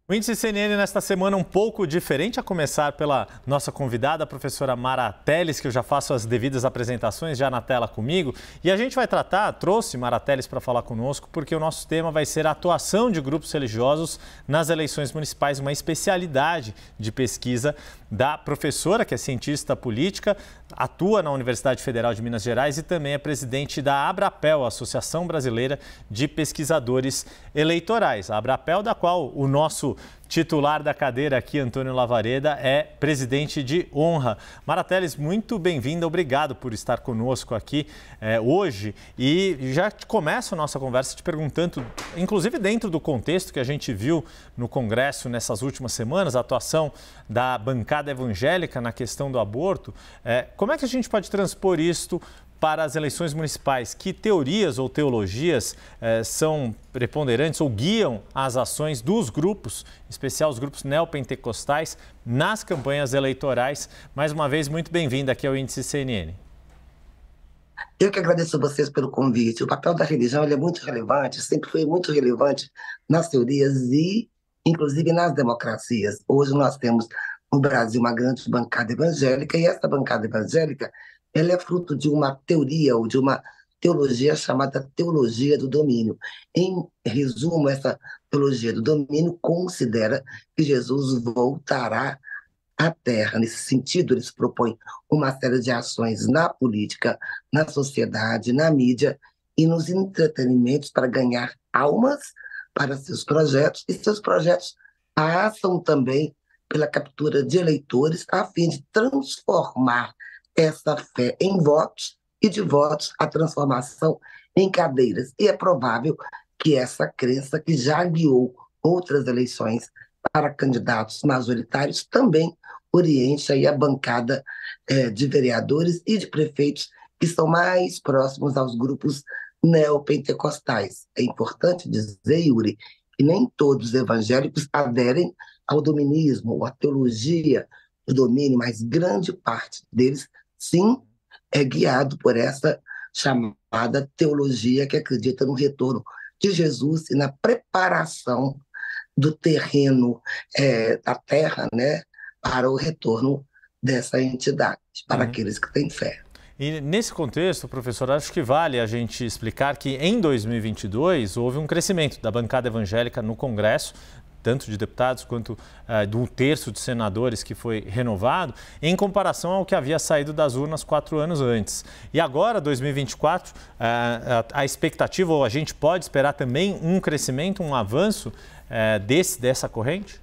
O Índice CNN nesta semana um pouco diferente, a começar pela nossa convidada, a professora Mara Teles, que eu já faço as devidas apresentações já na tela comigo. E a gente vai trouxe Mara Teles para falar conosco, porque o nosso tema vai ser a atuação de grupos religiosos nas eleições municipais, uma especialidade de pesquisa da professora, que é cientista política, atua na Universidade Federal de Minas Gerais e também é presidente da Abrapel, a Associação Brasileira de Pesquisadores Eleitorais. A Abrapel, da qual o nosso titular da cadeira aqui, Antônio Lavareda, é presidente de honra. Mara Teles, muito bem-vinda, obrigado por estar conosco aqui hoje. E já começo a nossa conversa te perguntando, inclusive dentro do contexto que a gente viu no Congresso nessas últimas semanas, a atuação da bancada evangélica na questão do aborto, como é que a gente pode transpor isto para as eleições municipais? Que teorias ou teologias são preponderantes ou guiam as ações dos grupos, em especial os grupos neopentecostais, nas campanhas eleitorais? Mais uma vez, muito bem-vinda aqui ao Índice CNN. Eu que agradeço a vocês pelo convite. O papel da religião ele é muito relevante, sempre foi muito relevante nas teorias e, inclusive, nas democracias. Hoje nós temos no Brasil uma grande bancada evangélica e essa bancada evangélica ela é fruto de uma teoria ou de uma teologia chamada teologia do domínio. Em resumo, essa teologia do domínio considera que Jesus voltará à Terra. Nesse sentido, eles propõem uma série de ações na política, na sociedade, na mídia e nos entretenimentos para ganhar almas para seus projetos, e seus projetos passam também pela captura de eleitores a fim de transformar essa fé em votos e de votos a transformação em cadeiras. E é provável que essa crença que já guiou outras eleições para candidatos majoritários também oriente aí a bancada de vereadores e de prefeitos que são mais próximos aos grupos neopentecostais. É importante dizer, Yuri, que nem todos os evangélicos aderem ao dominismo ou à teologia do domínio, mas grande parte deles, sim, é guiado por essa chamada teologia que acredita no retorno de Jesus e na preparação do terreno da terra, né, para o retorno dessa entidade, para aqueles que têm fé. E nesse contexto, professor, acho que vale a gente explicar que em 2022 houve um crescimento da bancada evangélica no Congresso, tanto de deputados quanto de um terço de senadores que foi renovado, em comparação ao que havia saído das urnas 4 anos antes. E agora, 2024, a expectativa, ou a gente pode esperar também um crescimento, um avanço dessa corrente?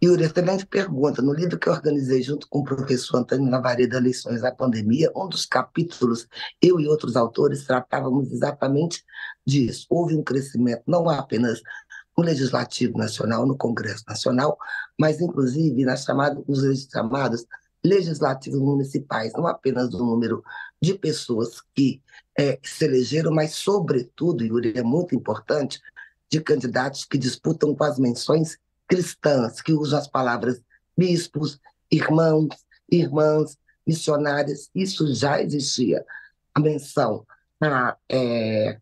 Yuri, excelente pergunta. No livro que eu organizei junto com o professor Antônio Lavareda, Eleições à Pandemia, um dos capítulos, eu e outros autores tratávamos exatamente disso. Houve um crescimento não apenas no Legislativo Nacional, no Congresso Nacional, mas inclusive nos chamados legislativos municipais, não apenas do número de pessoas que se elegeram, mas sobretudo, Yuri, é muito importante, de candidatos que disputam com as menções cristãs, que usam as palavras bispos, irmãos, irmãs, missionárias. Isso já existia. A menção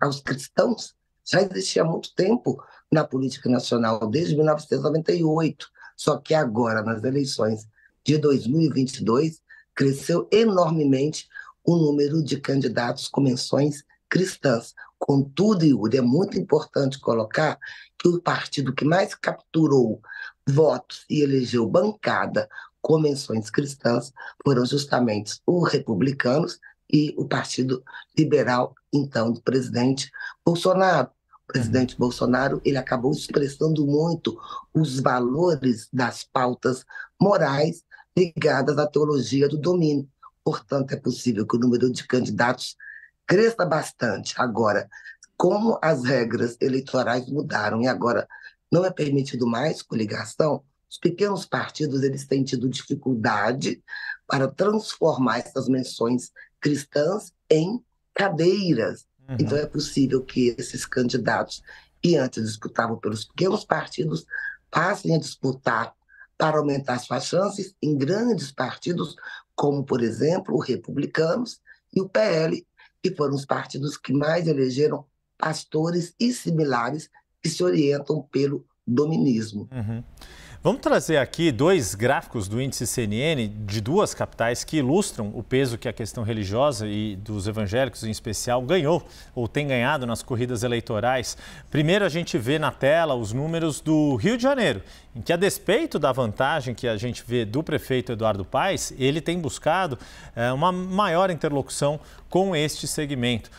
aos cristãos já existia há muito tempo na política nacional, desde 1998. Só que agora, nas eleições de 2022, cresceu enormemente o número de candidatos com menções cristãs. Contudo, Yuri, é muito importante colocar que o partido que mais capturou votos e elegeu bancada com menções cristãs foram justamente os republicanos e o Partido Liberal, então, do presidente Bolsonaro. O presidente Bolsonaro ele acabou expressando muito os valores das pautas morais ligadas à teologia do domínio. Portanto, é possível que o número de candidatos cresça bastante. Agora, como as regras eleitorais mudaram e agora não é permitido mais coligação, os pequenos partidos eles têm tido dificuldade para transformar essas menções cristãs em cadeiras. Então é possível que esses candidatos que antes disputavam pelos pequenos partidos passem a disputar para aumentar suas chances em grandes partidos, como, por exemplo, os republicanos e o PL, que foram os partidos que mais elegeram pastores e similares que se orientam pelo dominismo. Uhum. Vamos trazer aqui dois gráficos do índice CNN de duas capitais que ilustram o peso que a questão religiosa e dos evangélicos em especial ganhou ou tem ganhado nas corridas eleitorais. Primeiro a gente vê na tela os números do Rio de Janeiro, em que a despeito da vantagem que a gente vê do prefeito Eduardo Paes, ele tem buscado uma maior interlocução com este segmento,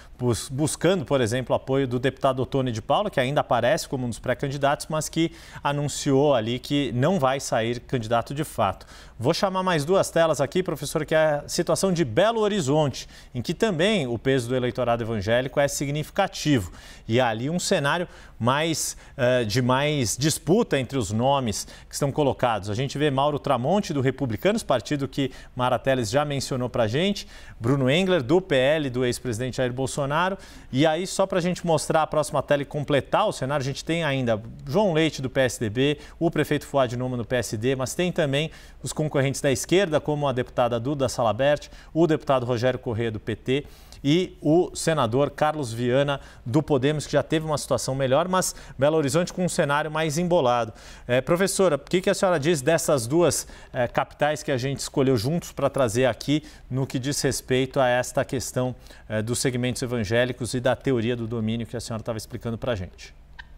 buscando, por exemplo, o apoio do deputado Ottoni de Paula, que ainda aparece como um dos pré-candidatos, mas que anunciou ali que não vai sair candidato de fato. Vou chamar mais duas telas aqui, professor, que é a situação de Belo Horizonte, em que também o peso do eleitorado evangélico é significativo. E há ali um cenário de mais disputa entre os nomes que estão colocados. A gente vê Mauro Tramonte, do Republicanos, partido que Mara Telles já mencionou para a gente, Bruno Engler, do PL, do ex-presidente Jair Bolsonaro. E aí, só para a gente mostrar a próxima tela e completar o cenário, a gente tem ainda João Leite, do PSDB, o prefeito Fuad Numa, do PSD, mas tem também os concorrentes da esquerda, como a deputada Duda Salabert, o deputado Rogério Corrêa, do PT, e o senador Carlos Viana, do Podemos, que já teve uma situação melhor, mas Belo Horizonte com um cenário mais embolado. Professora, o que a senhora diz dessas duas capitais que a gente escolheu juntos para trazer aqui no que diz respeito a esta questão dos segmentos evangélicos e da teoria do domínio que a senhora estava explicando para a gente?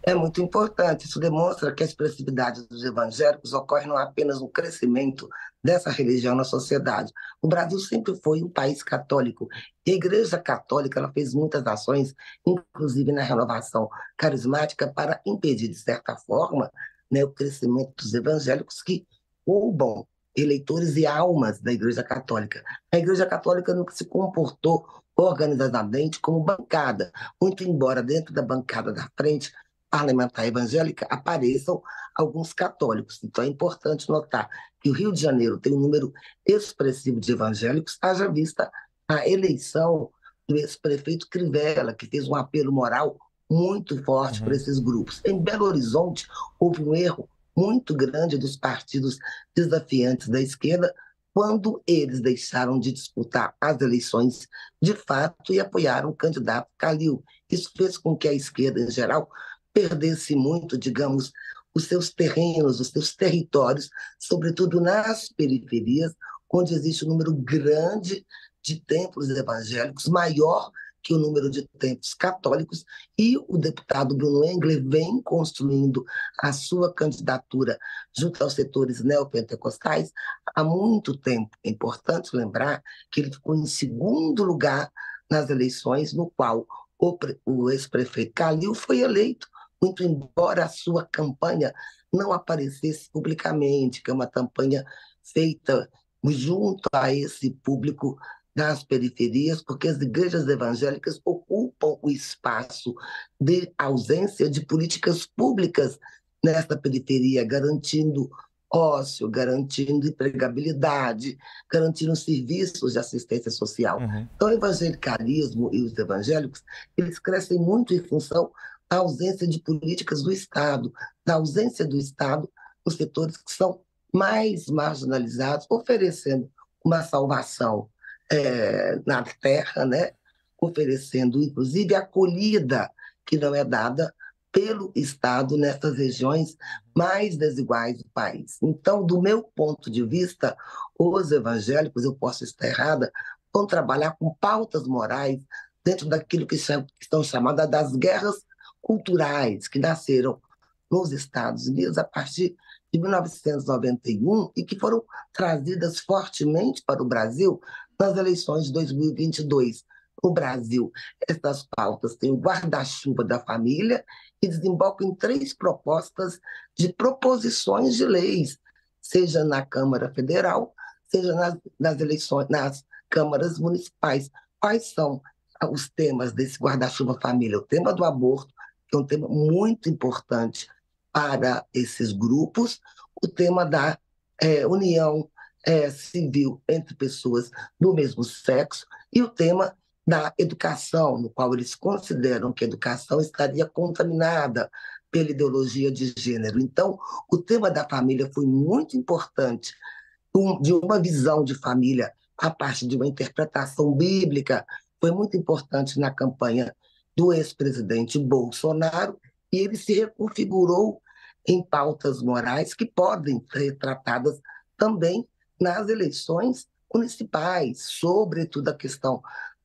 É muito importante. Isso demonstra que a expressividade dos evangélicos ocorre não apenas no crescimento dessa religião na sociedade. O Brasil sempre foi um país católico. E a Igreja Católica ela fez muitas ações, inclusive na renovação carismática, para impedir, de certa forma, né, o crescimento dos evangélicos que roubam eleitores e almas da Igreja Católica. A Igreja Católica nunca se comportou organizadamente como bancada, muito embora dentro da bancada da frente parlamentar evangélica apareçam alguns católicos. Então é importante notar que o Rio de Janeiro tem um número expressivo de evangélicos, haja vista a eleição do ex-prefeito Crivella, que fez um apelo moral muito forte para esses grupos. Em Belo Horizonte, houve um erro muito grande dos partidos desafiantes da esquerda quando eles deixaram de disputar as eleições de fato e apoiaram o candidato Calil. Isso fez com que a esquerda, em geral, perdesse muito, digamos, os seus terrenos, os seus territórios, sobretudo nas periferias, onde existe um número grande de templos evangélicos, maior que o número de templos católicos, e o deputado Bruno Engler vem construindo a sua candidatura junto aos setores neopentecostais há muito tempo. É importante lembrar que ele ficou em segundo lugar nas eleições, no qual o ex-prefeito Calil foi eleito, muito embora a sua campanha não aparecesse publicamente, que é uma campanha feita junto a esse público das periferias, porque as igrejas evangélicas ocupam o espaço de ausência de políticas públicas nessa periferia, garantindo ócio, garantindo empregabilidade, garantindo serviços de assistência social. Então, o evangelicalismo e os evangélicos, eles crescem muito em função da ausência de políticas do Estado, da ausência do Estado nos setores que são mais marginalizados, oferecendo uma salvação na terra, né? Oferecendo, inclusive, acolhida que não é dada pelo Estado nessas regiões mais desiguais do país. Então, do meu ponto de vista, os evangélicos, eu posso estar errada, vão trabalhar com pautas morais dentro daquilo que estão chamadas das guerras culturais que nasceram nos Estados Unidos a partir de 1991 e que foram trazidas fortemente para o Brasil nas eleições de 2022. No Brasil, essas pautas têm o guarda-chuva da família e desembocam em 3 propostas de proposições de leis, seja na Câmara Federal, seja nas eleições, nas câmaras municipais. Quais são os temas desse guarda-chuva família? O tema do aborto, que é um tema muito importante para esses grupos, o tema da união civil entre pessoas do mesmo sexo e o tema da educação, no qual eles consideram que a educação estaria contaminada pela ideologia de gênero. Então, o tema da família foi muito importante, de uma visão de família a partir de uma interpretação bíblica, foi muito importante na campanha do ex-presidente Bolsonaro, e ele se reconfigurou em pautas morais que podem ser tratadas também nas eleições municipais, sobretudo a questão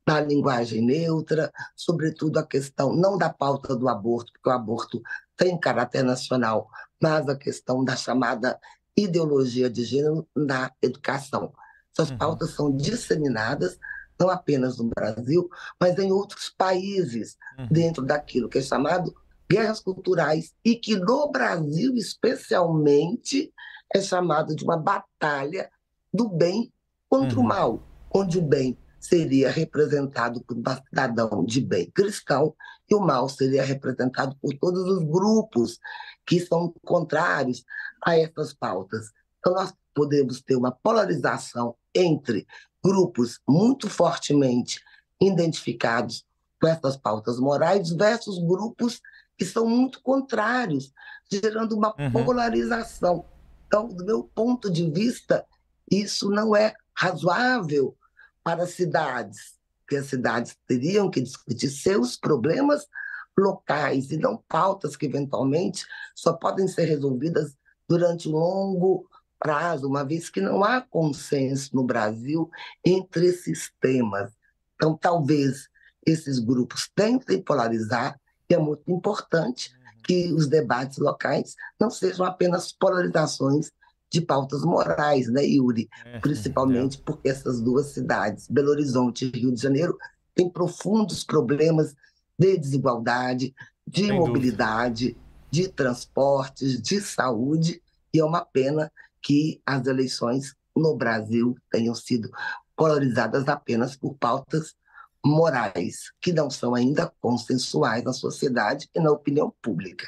da linguagem neutra, sobretudo a questão não da pauta do aborto, porque o aborto tem caráter nacional, mas a questão da chamada ideologia de gênero na educação. Essas pautas são disseminadas não apenas no Brasil, mas em outros países, dentro daquilo que é chamado guerras culturais, e que no Brasil, especialmente, é chamado de uma batalha do bem contra o mal, onde o bem seria representado por um cidadão de bem cristão e o mal seria representado por todos os grupos que são contrários a essas pautas. Então, nós podemos ter uma polarização entre grupos muito fortemente identificados com essas pautas morais versus grupos que são muito contrários, gerando uma polarização. Então, do meu ponto de vista, isso não é razoável para as cidades, porque as cidades teriam que discutir seus problemas locais e não pautas que, eventualmente, só podem ser resolvidas durante um longo prazo, uma vez que não há consenso no Brasil entre esses temas. Então, talvez esses grupos tentem polarizar, e é muito importante que os debates locais não sejam apenas polarizações de pautas morais, né, Yuri? Principalmente porque essas duas cidades, Belo Horizonte e Rio de Janeiro, têm profundos problemas de desigualdade, de mobilidade, de transportes, de saúde, e é uma pena que as eleições no Brasil tenham sido polarizadas apenas por pautas morais, que não são ainda consensuais na sociedade e na opinião pública.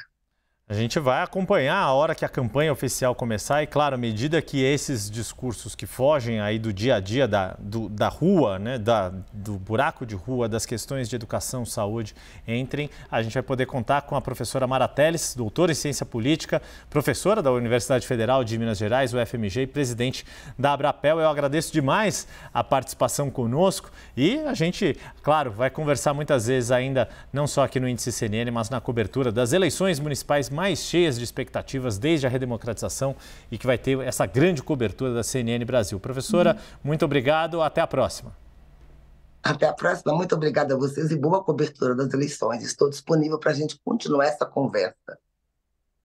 A gente vai acompanhar a hora que a campanha oficial começar e, claro, à medida que esses discursos que fogem aí do dia a dia da rua, né, do buraco de rua, das questões de educação, saúde, entrem, a gente vai poder contar com a professora Mara Telles, doutora em ciência política, professora da Universidade Federal de Minas Gerais, UFMG, e presidente da Abrapel. Eu agradeço demais a participação conosco e a gente, claro, vai conversar muitas vezes ainda, não só aqui no Índice CNN, mas na cobertura das eleições municipais mais cheias de expectativas desde a redemocratização e que vai ter essa grande cobertura da CNN Brasil. Professora, muito obrigado. Até a próxima. Até a próxima. Muito obrigada a vocês e boa cobertura das eleições. Estou disponível para a gente continuar essa conversa.